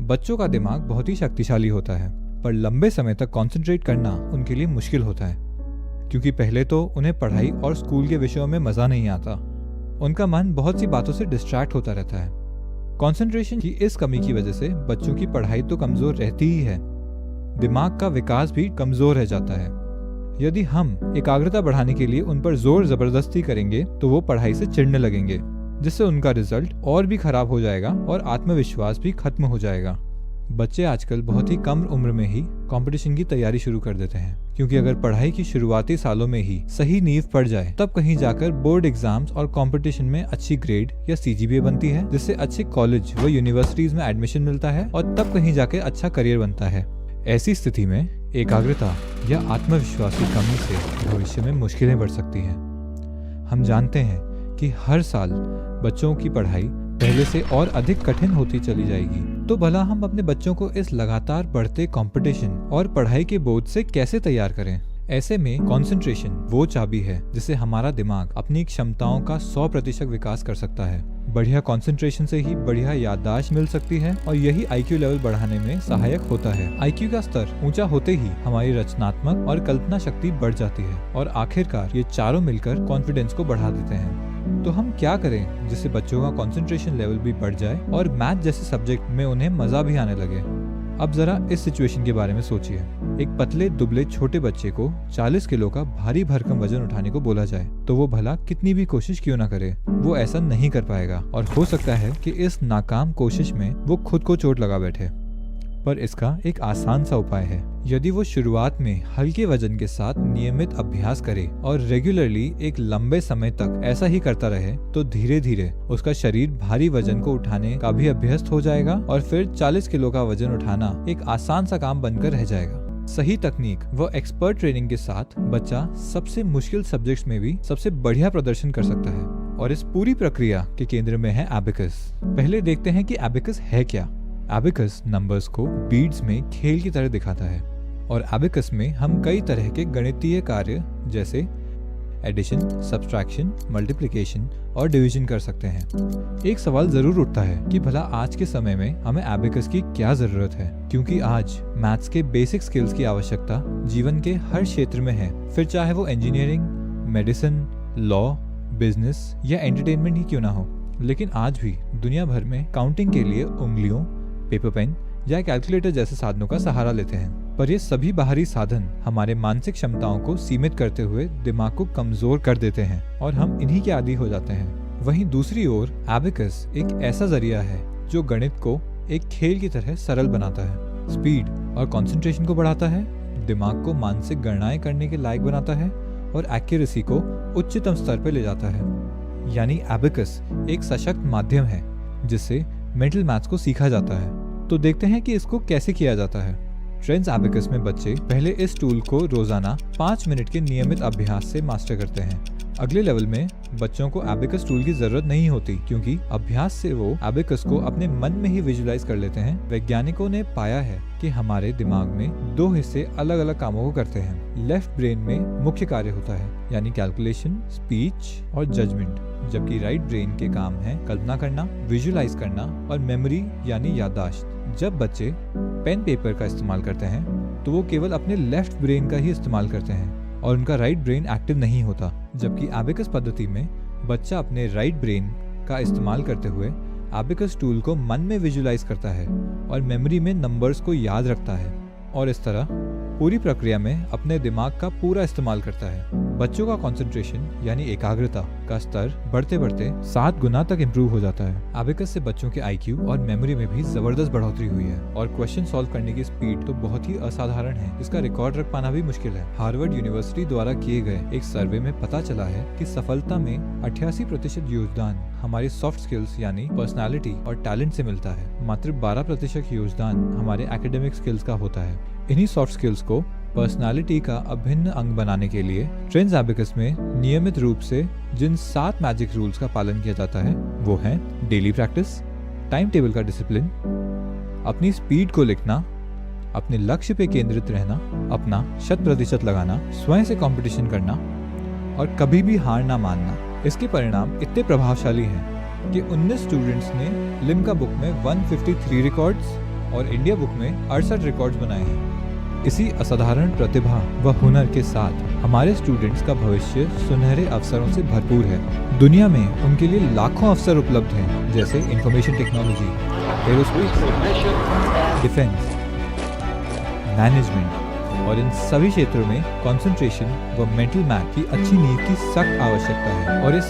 बच्चों का दिमाग बहुत ही शक्तिशाली होता है, पर लंबे समय तक कंसंट्रेट करना उनके लिए मुश्किल होता है, क्योंकि पहले तो उन्हें पढ़ाई और स्कूल के विषयों में मज़ा नहीं आता। उनका मन बहुत सी बातों से डिस्ट्रैक्ट होता रहता है। कंसंट्रेशन की इस कमी की वजह से बच्चों की पढ़ाई तो कमज़ोर रहती ही है, दिमाग का विकास भी कमज़ोर रह जाता है। यदि हम एकाग्रता बढ़ाने के लिए उन पर जोर ज़बरदस्ती करेंगे तो वो पढ़ाई से चिढ़ने लगेंगे, जिससे उनका रिजल्ट और भी खराब हो जाएगा और आत्मविश्वास भी खत्म हो जाएगा। बच्चे आजकल बहुत ही कम उम्र में ही कंपटीशन की तैयारी शुरू कर देते हैं, क्योंकि अगर पढ़ाई की शुरुआती सालों में ही सही नींव पड़ जाए तब कहीं जाकर बोर्ड एग्जाम्स और कंपटीशन में अच्छी ग्रेड या सीजीपीए बनती है, जिससे अच्छे कॉलेज व यूनिवर्सिटीज में एडमिशन मिलता है और तब कहीं जाकर अच्छा करियर बनता है। ऐसी स्थिति में एकाग्रता या आत्मविश्वास की कमी से भविष्य में मुश्किलें बढ़ सकती हैं। हम जानते हैं कि हर साल बच्चों की पढ़ाई पहले से और अधिक कठिन होती चली जाएगी, तो भला हम अपने बच्चों को इस लगातार बढ़ते कंपटीशन और पढ़ाई के बोझ से कैसे तैयार करें? ऐसे में कंसंट्रेशन वो चाबी है जिससे हमारा दिमाग अपनी क्षमताओं का 100% विकास कर सकता है। बढ़िया कंसंट्रेशन से ही बढ़िया याददाश्त मिल सकती है और यही आईक्यू लेवल बढ़ाने में सहायक होता है। आईक्यू का स्तर ऊंचा होते ही हमारी रचनात्मक और कल्पना शक्ति बढ़ जाती है और आखिरकार ये चारों मिलकर कॉन्फिडेंस को बढ़ा देते हैं। तो हम क्या करें जिससे बच्चों का कंसंट्रेशन लेवल भी बढ़ जाए और मैथ जैसे सब्जेक्ट में उन्हें मजा भी आने लगे? अब जरा इस सिचुएशन के बारे में सोचिए। एक पतले दुबले छोटे बच्चे को 40 किलो का भारी भरकम वजन उठाने को बोला जाए तो वो भला कितनी भी कोशिश क्यों ना करे, वो ऐसा नहीं कर पाएगा और हो सकता है कि इस नाकाम कोशिश में वो खुद को चोट लगा बैठे। पर इसका एक आसान सा उपाय है। यदि वो शुरुआत में हल्के वजन के साथ नियमित अभ्यास करे और रेगुलरली एक लंबे समय तक ऐसा ही करता रहे तो धीरे धीरे उसका शरीर भारी वजन को उठाने का भी अभ्यस्त हो जाएगा और फिर 40 किलो का वजन उठाना एक आसान सा काम बनकर रह जाएगा। सही तकनीक व एक्सपर्ट ट्रेनिंग के साथ बच्चा सबसे मुश्किल सब्जेक्ट्स में भी सबसे बढ़िया प्रदर्शन कर सकता है। और इस पूरी प्रक्रिया के केंद्र में है एबेकस। पहले देखते हैं कि एबेकस है क्या। एबेकस नंबर्स को बीड्स में खेल की तरह दिखाता है और एबेकस में हम कई तरह के गणितीय कार्य जैसे एडिशन, सब्सट्रैक्शन, मल्टीप्लिकेशन और डिवीजन कर सकते हैं। एक सवाल जरूर उठता है कि भला आज के समय में हमें एबेकस की क्या जरूरत है, क्योंकि आज मैथ्स के बेसिक स्किल्स की आवश्यकता जीवन के हर क्षेत्र में है, फिर चाहे वो इंजीनियरिंग, मेडिसिन, लॉ, बिजनेस या एंटरटेनमेंट ही क्यों ना हो। लेकिन आज भी दुनिया भर में काउंटिंग के लिए उंगलियों, पेपर पेन या कैलकुलेटर जैसे साधनों का सहारा लेते हैं, पर ये सभी बाहरी साधन हमारे मानसिक क्षमताओं को सीमित करते हुए दिमाग को कमजोर कर देते हैं और हम इन्हीं के आदी हो जाते हैं। वहीं दूसरी ओर एबेकस एक ऐसा जरिया है जो गणित को एक खेल की तरह सरल बनाता है, स्पीड और कंसंट्रेशन को बढ़ाता है, दिमाग को मानसिक गणनाएं करने के लायक बनाता है और एक्यूरेसी को उच्चतम स्तर पर ले जाता है। यानी एबेकस एक सशक्त माध्यम है जिससे मेंटल मैथ्स को सीखा जाता है। तो देखते हैं कि इसको कैसे किया जाता है। ट्रेंड्स एबेकस में बच्चे पहले इस टूल को रोजाना 5 मिनट के नियमित अभ्यास से मास्टर करते हैं। अगले लेवल में बच्चों को एबेकस टूल की जरूरत नहीं होती, क्योंकि अभ्यास से वो एबेकस को अपने मन में ही विजुलाइज कर लेते हैं। वैज्ञानिकों ने पाया है कि हमारे दिमाग में 2 हिस्से अलग अलग कामों को करते हैं। लेफ्ट ब्रेन में मुख्य कार्य होता है, यानी कैलकुलेशन, स्पीच और जजमेंट, जबकि राइट ब्रेन के काम है कल्पना करना, विजुलाइज करना और मेमोरी यानी याददाश्त। जब बच्चे पेन पेपर का इस्तेमाल करते हैं तो वो केवल अपने लेफ्ट ब्रेन का ही इस्तेमाल करते हैं और उनका राइट ब्रेन एक्टिव नहीं होता, जबकि एबेकस पद्धति में बच्चा अपने राइट ब्रेन का इस्तेमाल करते हुए एबेकस टूल को मन में विजुलाइज करता है और मेमोरी में नंबर्स को याद रखता है और इस तरह पूरी प्रक्रिया में अपने दिमाग का पूरा इस्तेमाल करता है। बच्चों का कंसंट्रेशन यानी एकाग्रता का स्तर बढ़ते बढ़ते 7 गुना तक इम्प्रूव हो जाता है। एबेकस से बच्चों के आईक्यू और मेमोरी में भी जबरदस्त बढ़ोतरी हुई है और क्वेश्चन सॉल्व करने की स्पीड तो बहुत ही असाधारण है, जिसका रिकॉर्ड रख पाना भी मुश्किल है। हार्वर्ड यूनिवर्सिटी द्वारा किए गए एक सर्वे में पता चला है कि सफलता में 88% योगदान हमारी सॉफ्ट स्किल्स यानी पर्सनालिटी और टैलेंट से मिलता है। मात्र 12% योगदान हमारे एकेडमिक स्किल्स का होता है। इन्हीं सॉफ्ट स्किल्स को पर्सनालिटी का अभिन्न अंग बनाने के लिए ट्रेंड्स एबेकस में नियमित रूप से जिन 7 मैजिक रूल्स का पालन किया जाता है वो है डेली प्रैक्टिस, टाइम टेबल का डिसिप्लिन, अपनी स्पीड को लिखना, अपने लक्ष्य पे केंद्रित रहना, अपना 100% लगाना, स्वयं से कंपटीशन करना और कभी भी हार ना मानना। इसके परिणाम इतने प्रभावशाली हैं कि 19 स्टूडेंट्स ने लिम्का बुक में 153 रिकॉर्ड्स और इंडिया बुक में 68 रिकॉर्ड्स बनाए हैं। इसी असाधारण प्रतिभा व हुनर के साथ हमारे स्टूडेंट्स का भविष्य सुनहरे अवसरों से भरपूर है। दुनिया में उनके लिए लाखों अवसर उपलब्ध हैं, जैसे information technology, aerospace, defence, management, और इन सभी क्षेत्रों में कंसंट्रेशन व मेंटल मैथ की अच्छी नींव की सख्त आवश्यकता है। और ये